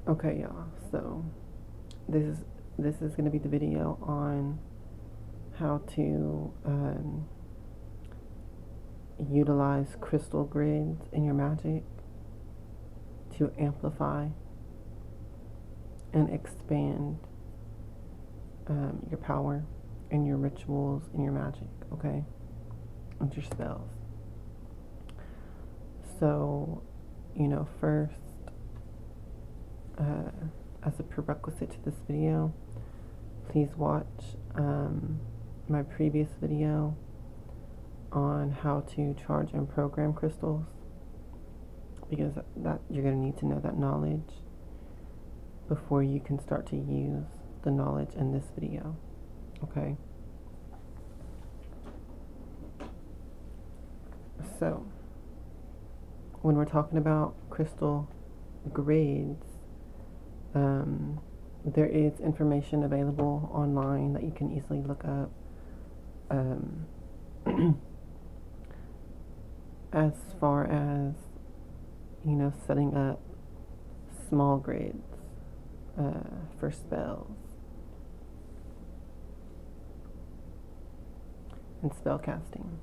Okay, y'all. So this is going to be the video on how to utilize crystal grids in your magic to amplify and expand your power and your rituals and your magic, okay? And your spells. So, first, as a prerequisite to this video, please watch my previous video on how to charge and program crystals, because that you're going to need to know that knowledge before you can start to use the knowledge in this video, okay? So, when we're talking about crystal grades, there is information available online that you can easily look up. As far as, setting up small grids for spells and spell casting.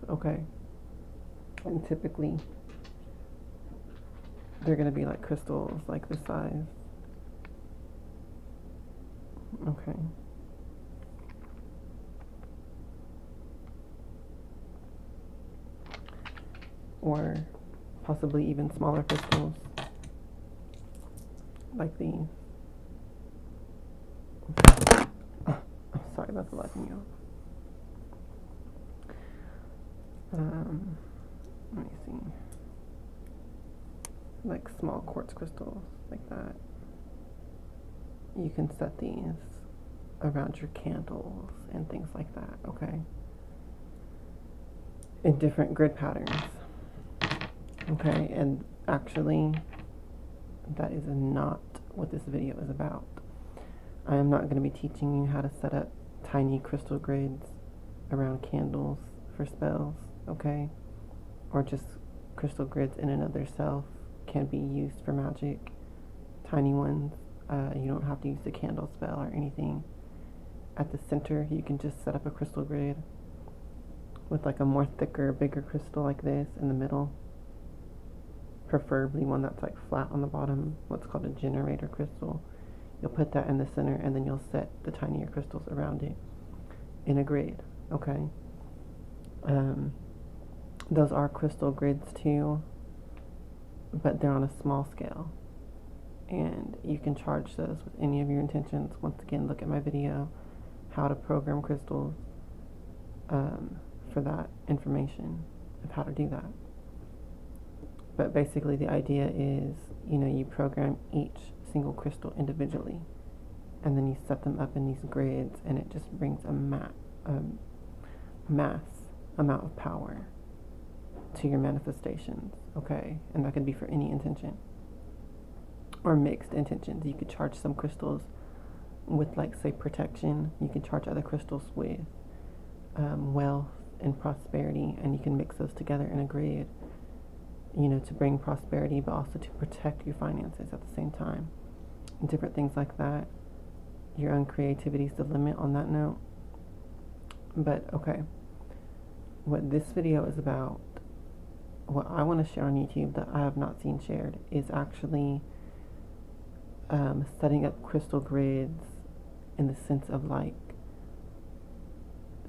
Okay. And typically, they're going to be like crystals like this size. Okay. Or possibly even smaller crystals like these. I'm sorry about the lighting, y'all. Let me see. Like small quartz crystals, like that. You can set these around your candles and things like that, okay? In different grid patterns. Okay, and actually, that is not what this video is about. I am not going to be teaching you how to set up tiny crystal grids around candles for spells, okay? Or just crystal grids in and of themselves can be used for magic. Tiny ones. You don't have to use the candle spell or anything. At the center, you can just set up a crystal grid with like a more thicker, bigger crystal like this in the middle. Preferably one that's like flat on the bottom, what's called a generator crystal. You'll put that in the center and then you'll set the tinier crystals around it in a grid, okay? Those are crystal grids too, but they're on a small scale. And you can charge those with any of your intentions. Once again, look at my video, how to program crystals, for that information of how to do that. But basically the idea is, you program each single crystal individually, and then you set them up in these grids, and it just brings a mass amount of power to your manifestations, okay? And that could be for any intention or mixed intentions. You could charge some crystals with, like, say, protection. You can charge other crystals with wealth and prosperity, and you can mix those together in a grid, to bring prosperity, but also to protect your finances at the same time. And different things like that. Your own creativity is the limit on that note. But, okay. What this video is about, what I want to share on YouTube that I have not seen shared, is actually setting up crystal grids in the sense of like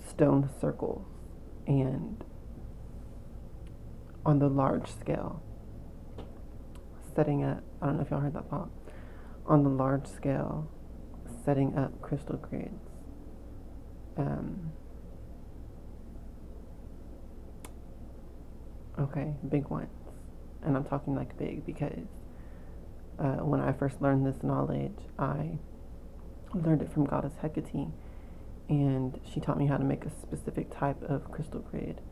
stone circles, and on the large scale, setting up, I don't know if y'all heard that pop, on the large scale, setting up crystal grids. Okay, big ones. And I'm talking like big because when I first learned this knowledge, I learned it from Goddess Hecate, and she taught me how to make a specific type of crystal grid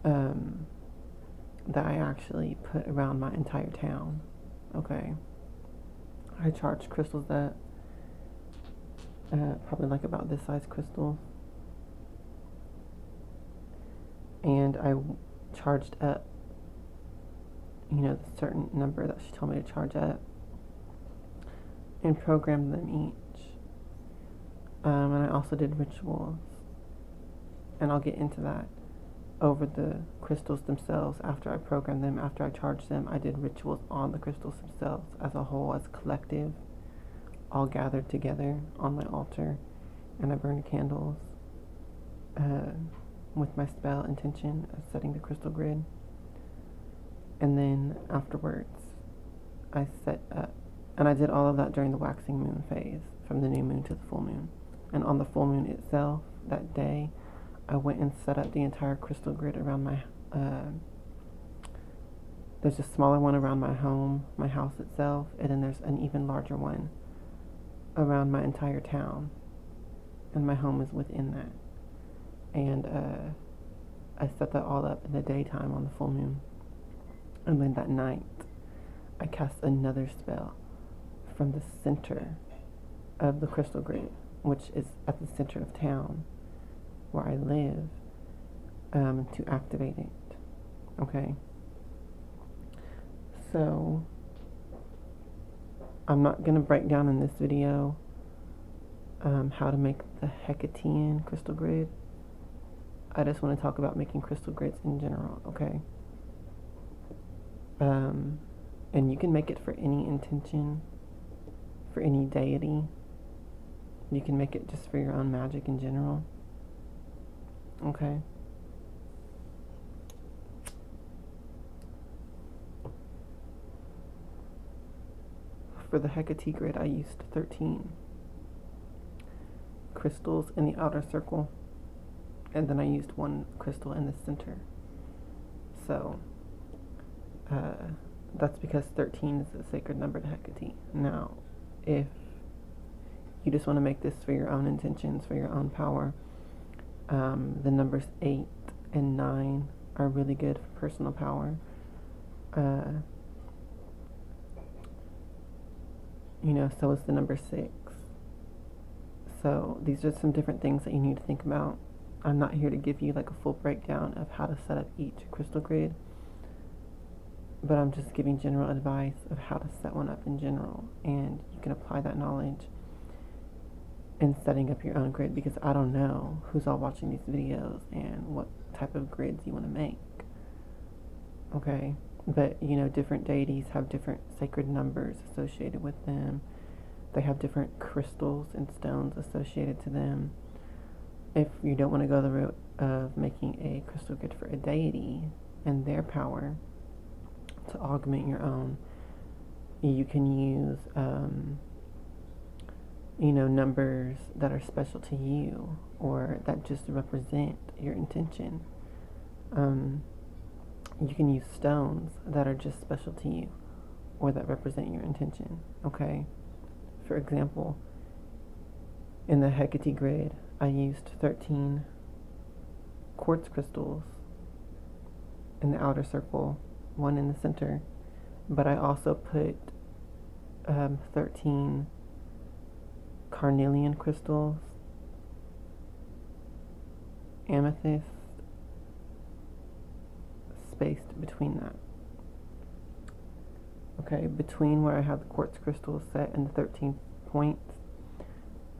that I actually put around my entire town. Okay, I charged crystals that probably like about this size crystal, and and I charged up, the certain number that she told me to charge up, and programmed them each. And I also did rituals, and I'll get into that, over the crystals themselves. After I programmed them, after I charged them, I did rituals on the crystals themselves as a whole, as a collective, all gathered together on my altar, and I burned candles with my spell intention of setting the crystal grid. And then afterwards, I set up, and I did all of that during the waxing moon phase, from the new moon to the full moon. And on the full moon itself, that day, I went and set up the entire crystal grid around my, there's a smaller one around my home, my house itself, and then there's an even larger one around my entire town, and my home is within that. And I set that all up in the daytime on the full moon, and then that night I cast another spell from the center of the crystal grid, which is at the center of town where I live, to activate it. Okay, so I'm not going to break down in this video how to make the Hecatean crystal grid. I just want to talk about making crystal grids in general, okay? And you can make it for any intention, for any deity. You can make it just for your own magic in general, okay? For the Hecate grid, I used 13 crystals in the outer circle, and then I used one crystal in the center. So that's because 13 is the sacred number to Hecate. Now, if you just want to make this for your own intentions, for your own power, the numbers 8 and 9 are really good for personal power. So is the number 6. So these are some different things that you need to think about. I'm not here to give you like a full breakdown of how to set up each crystal grid, but I'm just giving general advice of how to set one up in general, and you can apply that knowledge in setting up your own grid, because I don't know who's all watching these videos and what type of grids you want to make. Okay, but different deities have different sacred numbers associated with them. They have different crystals and stones associated to them. If you don't want to go the route of making a crystal grid for a deity and their power to augment your own, you can use numbers that are special to you, or that just represent your intention. You can use stones that are just special to you, or that represent your intention, okay? For example, in the Hecate grid, I used 13 quartz crystals in the outer circle, one in the center, but I also put 13 carnelian crystals, amethyst, spaced between that. Okay, between where I have the quartz crystals set and the 13 points,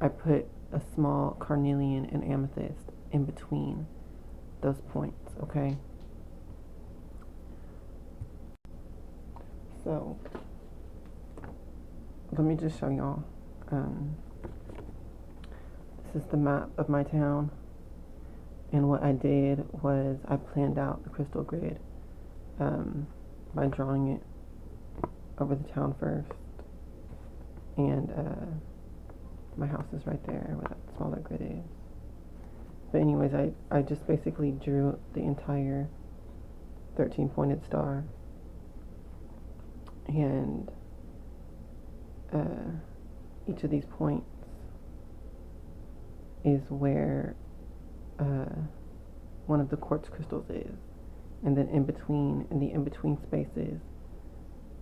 I put a small carnelian and amethyst in between those points, okay? So, let me just show y'all. This is the map of my town, and what I did was I planned out the crystal grid by drawing it over the town first, and my house is right there where that smaller grid is. But anyways, I just basically drew the entire 13 pointed star, and each of these points is where one of the quartz crystals is, and then in the in-between spaces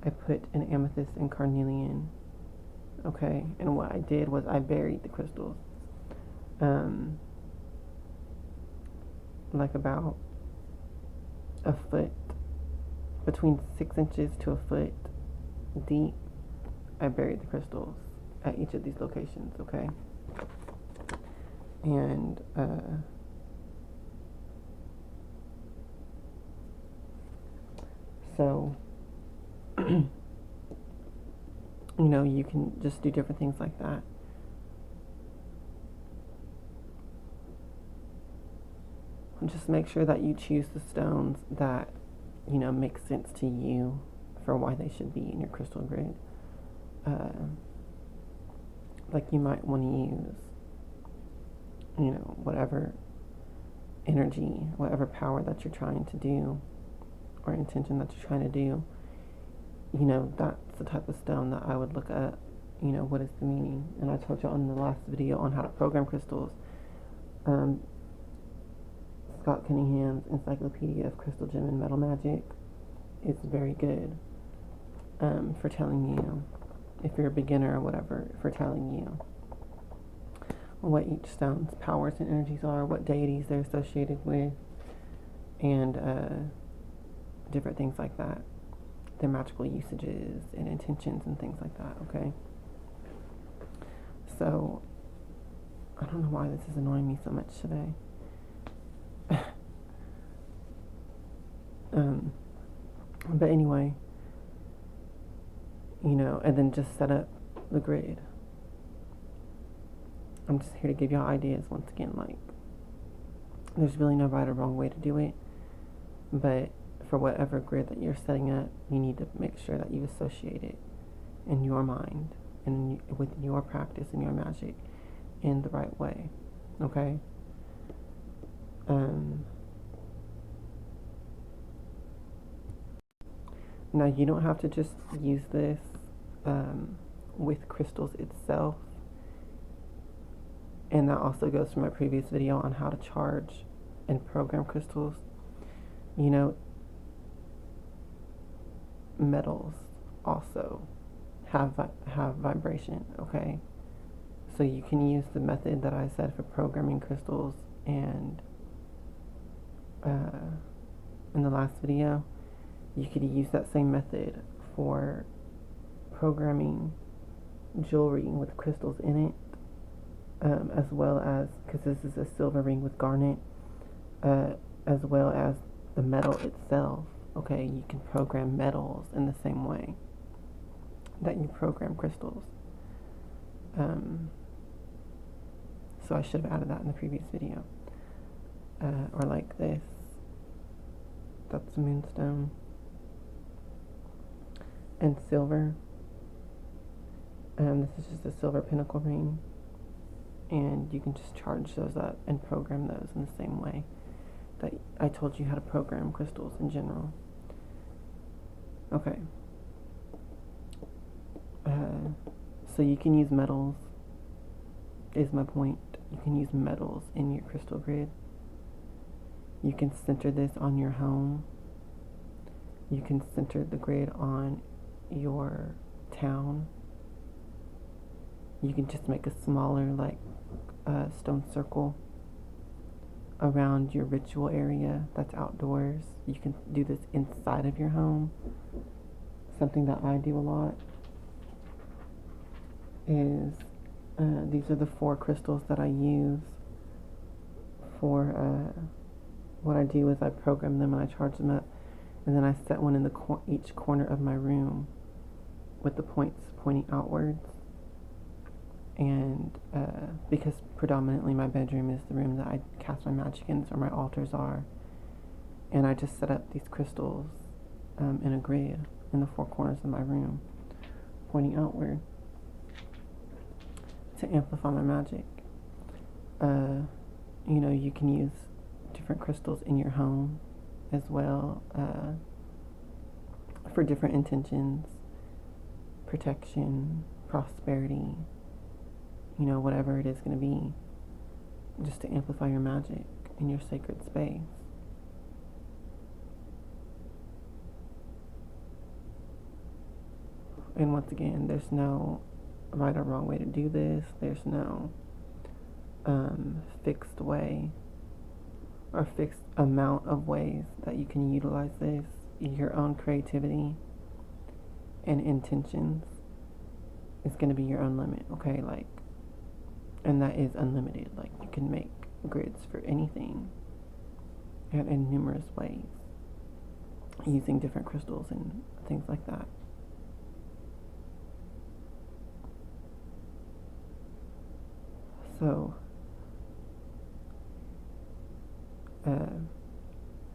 I put an amethyst and carnelian. Okay, and what I did was I buried the crystals like about a foot, between 6 inches to a foot deep, I buried the crystals at each of these locations, okay? And so you know, you can just do different things like that. And just make sure that you choose the stones that, you know, make sense to you for why they should be in your crystal grid. Like you might want to use, you know, whatever energy, whatever power that you're trying to do, or intention that you're trying to do. You know, that's the type of stone that I would look at, you know, what is the meaning. And I told you on the last video on how to program crystals, Scott Cunningham's Encyclopedia of Crystal Gem and Metal Magic is very good for telling you, if you're a beginner or whatever, for telling you what each stone's powers and energies are, what deities they're associated with, and different things like that. Their magical usages and intentions and things like that, okay? So, I don't know why this is annoying me so much today. But anyway, you know, and then just set up the grid. I'm just here to give y'all ideas once again. Like, there's really no right or wrong way to do it, but for whatever grid that you're setting up, you need to make sure that you associate it in your mind and with your practice and your magic in the right way, okay? Now, you don't have to just use this with crystals itself. And that also goes from my previous video on how to charge and program crystals. You know, metals also have vibration, okay? So you can use the method that I said for programming crystals, and in the last video, you could use that same method for programming jewelry with crystals in it, as well as, because this is a silver ring with garnet, as well as the metal itself. Okay, you can program metals in the same way that you program crystals. So I should have added that in the previous video. Or like this. That's the moonstone. And silver. This is just a silver pinnacle ring. And you can just charge those up and program those in the same way that I told you how to program crystals in general. Okay. So you can use metals, is my point. You can use metals in your crystal grid. You can center this on your home. You can center the grid on your town. You can just make a smaller, like, stone circle around your ritual area that's outdoors. You can do this inside of your home. Something that I do a lot is, these are the 4 crystals that I use for, what I do is I program them and I charge them up, and then I set one in each corner of my room with the points pointing outwards. And because predominantly my bedroom is the room that I cast my magic in, so my altars are, and I just set up these crystals in a grid in the 4 corners of my room, pointing outward to amplify my magic. You know, you can use different crystals in your home as well, for different intentions, protection, prosperity, you know, whatever it is going to be, just to amplify your magic in your sacred space. And once again, there's no right or wrong way to do this. There's no fixed way or fixed amount of ways that you can utilize this, your own creativity and intentions is going to be your own limit, okay? Like, and that is unlimited. Like, you can make grids for anything and in numerous ways using different crystals and things like that. So,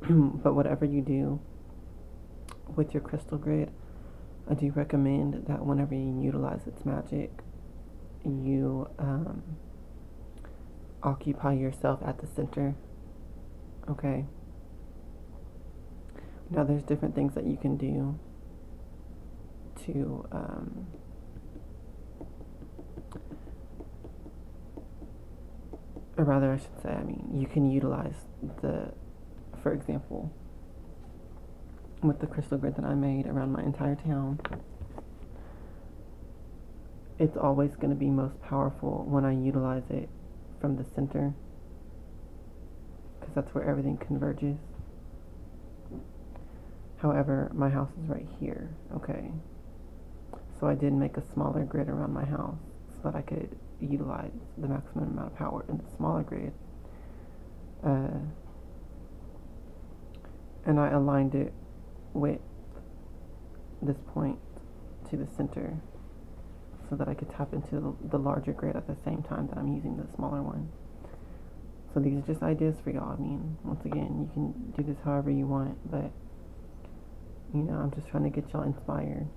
but whatever you do with your crystal grid, I do recommend that whenever you utilize its magic, you occupy yourself at the center, okay? Now, there's different things that you can do to or rather, I should say, I mean, you can utilize for example, with the crystal grid that I made around my entire town, it's always going to be most powerful when I utilize it from the center, because that's where everything converges. However, my house is right here, okay? So I did make a smaller grid around my house so that I could utilize the maximum amount of power in the smaller grid. And I aligned it with this point to the center so that I could tap into the larger grid at the same time that I'm using the smaller one. So these are just ideas for y'all. I mean, once again, you can do this however you want, but, you know, I'm just trying to get y'all inspired.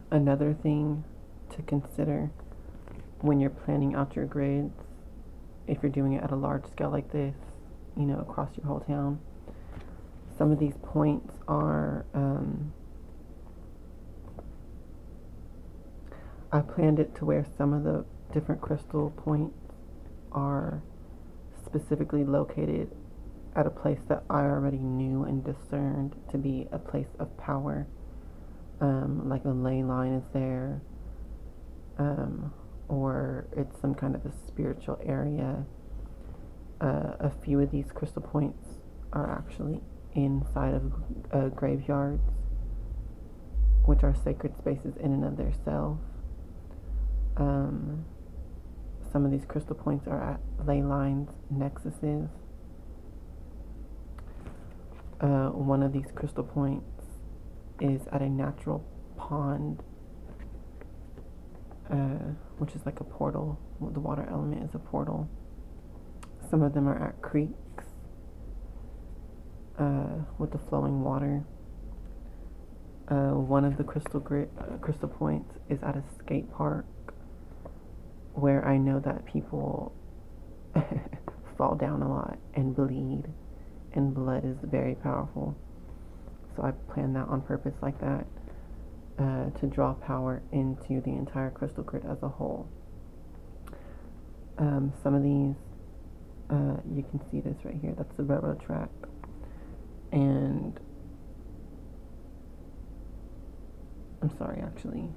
Another thing to consider when you're planning out your grids, if you're doing it at a large scale like this, you know, across your whole town, some of these points are, I planned it to where some of the different crystal points are specifically located at a place that I already knew and discerned to be a place of power. Like a ley line is there, or it's some kind of a spiritual area. A few of these crystal points are actually inside of graveyards, which are sacred spaces in and of themselves. Some of these crystal points are at ley lines, nexuses. One of these crystal points is at a natural pond, which is like a portal. The water element is a portal. Some of them are at creeks with the flowing water. One of the crystal points is at a skate park where I know that people fall down a lot and bleed, and blood is very powerful. So I planned that on purpose like that, to draw power into the entire crystal grid as a whole. Some of these, you can see this right here, that's the railroad track. And, I'm sorry, actually,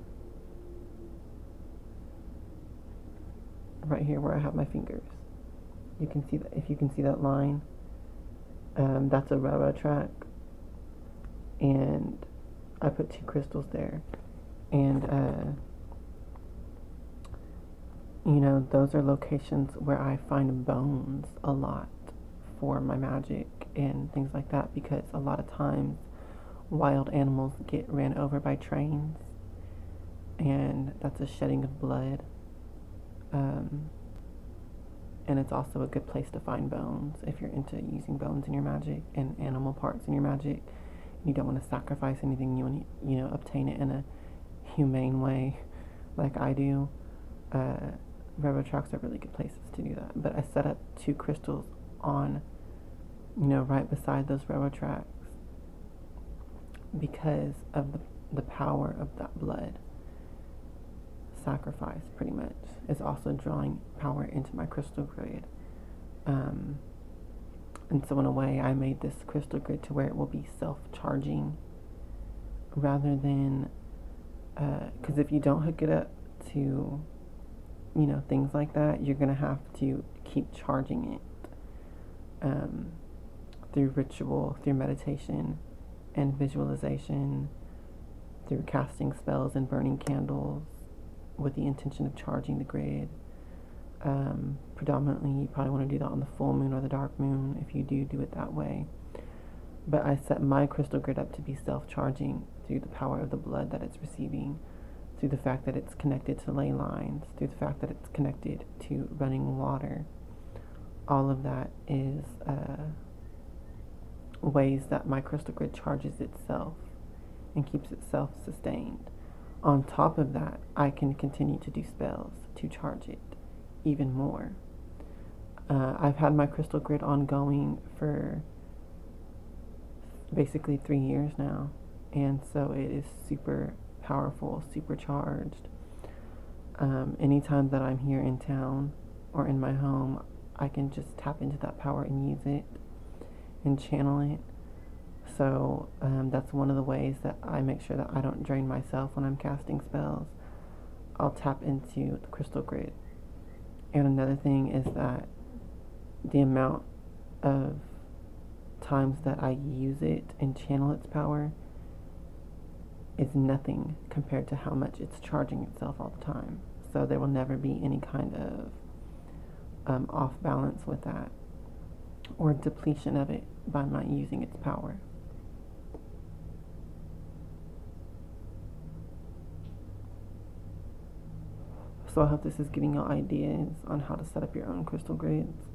right here where I have my fingers, you can see that, if you can see that line, that's a railroad track. And I put 2 crystals there, and you know, those are locations where I find bones a lot for my magic and things like that, because a lot of times wild animals get ran over by trains, and that's a shedding of blood, and it's also a good place to find bones if you're into using bones in your magic and animal parts in your magic. You don't want to sacrifice anything. You want to, you know, obtain it in a humane way, like I do. Railroad tracks are really good places to do that. But I set up 2 crystals on, you know, right beside those railroad tracks because of the power of that blood. Sacrifice, pretty much, is also drawing power into my crystal grid. And so in a way, I made this crystal grid to where it will be self-charging rather than, because if you don't hook it up to, you know, things like that, you're going to have to keep charging it. through ritual, through meditation and visualization, through casting spells and burning candles with the intention of charging the grid. Predominantly, you probably want to do that on the full moon or the dark moon. If you do it that way. But I set my crystal grid up to be self-charging through the power of the blood that it's receiving, through the fact that it's connected to ley lines, through the fact that it's connected to running water. All of that is ways that my crystal grid charges itself and keeps itself sustained. On top of that, I can continue to do spells to charge it even more. I've had my crystal grid ongoing for basically 3 years now, and so it is super powerful, super charged. Anytime that I'm here in town or in my home, I can just tap into that power and use it and channel it. So that's one of the ways that I make sure that I don't drain myself when I'm casting spells. I'll tap into the crystal grid. And another thing is that the amount of times that I use it and channel its power is nothing compared to how much it's charging itself all the time. So there will never be any kind of off balance with that or depletion of it by not using its power. So I hope this is giving you ideas on how to set up your own crystal grids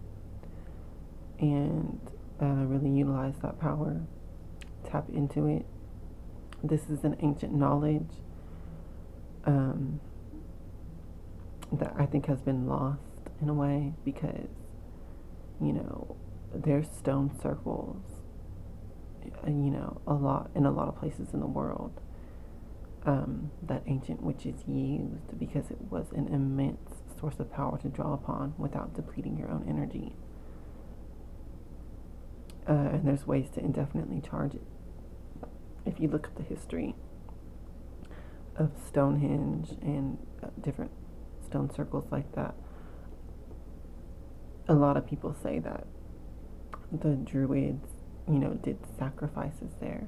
and really utilize that power, tap into it. This is an ancient knowledge that I think has been lost in a way because, there's stone circles, in a lot of places in the world that ancient witches used because it was an immense source of power to draw upon without depleting your own energy. And there's ways to indefinitely charge it. If you look at the history of Stonehenge and different stone circles like that, a lot of people say that the Druids, did sacrifices there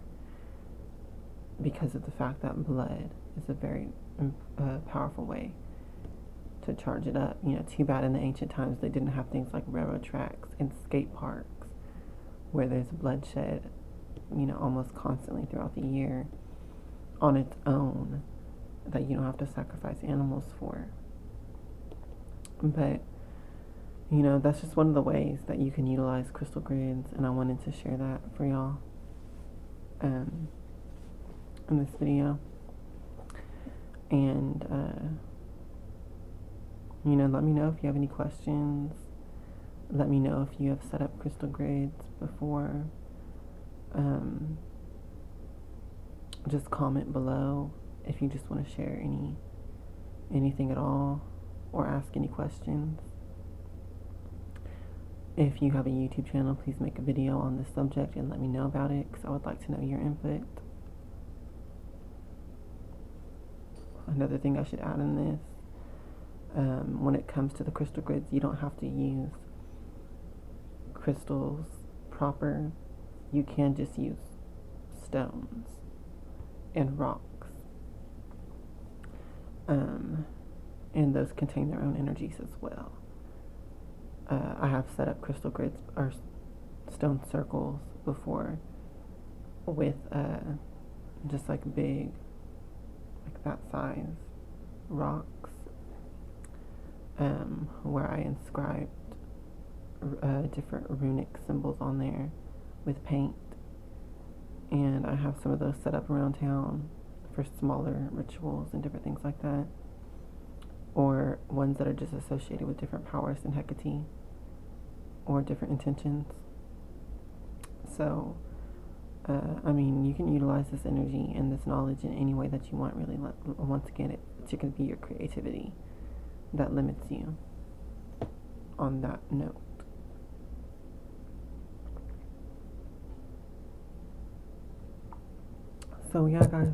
because of the fact that blood is a very powerful way to charge it up. Too bad in the ancient times they didn't have things like railroad tracks and skate parks where there's bloodshed, almost constantly throughout the year on its own that you don't have to sacrifice animals for. But, that's just one of the ways that you can utilize crystal grids, and I wanted to share that for y'all in this video. And, let me know if you have any questions. Let me know if you have set up crystal grids before. Just comment below if you just want to share anything at all or ask any questions. If you have a YouTube channel, please make a video on this subject and let me know about it because I would like to know your input. Another thing I should add in this, when it comes to the crystal grids, you don't have to use crystals proper. You can just use stones and rocks. And those contain their own energies as well. I have set up crystal grids or stone circles before with just like big, like that size rocks, where I inscribed different runic symbols on there with paint. And I have some of those set up around town for smaller rituals and different things like that, or ones that are just associated with different powers in Hecate or different intentions. So you can utilize this energy and this knowledge in any way that you want, really. Once again, it's going to be your creativity that limits you on that note. So yeah, guys,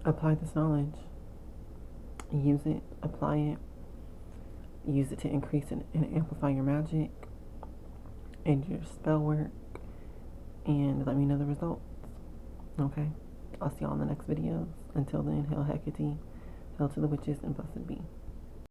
apply this knowledge. Use it, apply it. use it to increase and amplify your magic and your spell work, and let me know the results. Okay? I'll see y'all in the next videos. Until then, hail Hecate, hail to the witches, and blessed be.